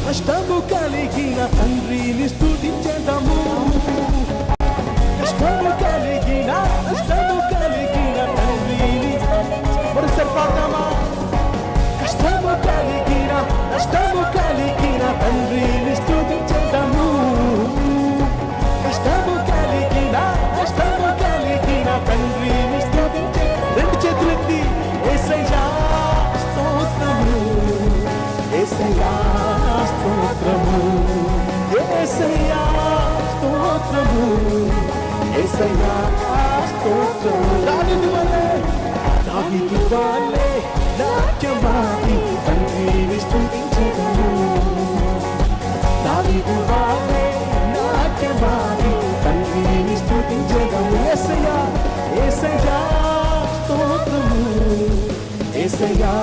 కష్టము కలిగిన తండ్రిని స్తుతించెదము. కష్టము కలిగిన తండ్రిని మరోసారి పాడదామా? కష్టము కలిగిన తండ్రిని స్తుతించెదము. కష్టము కలిగిన తండ్రిని స్తుతించె రెండు చేతులెత్తి యేసయ్యా స్తోత్రము, యేసయ్యా స్తోత్రము, యేసయ్యా స్తోత్రము, యేసయ్యా స్తోత్రము. దావీదు వలె నాట్యమాడి తండ్రిని స్తుతించెదము. దావీదు వలె నాట్యమాడి తండ్రిని స్తుతించెదము. యేసయ్యా స్తోత్రము, యేసయ్యా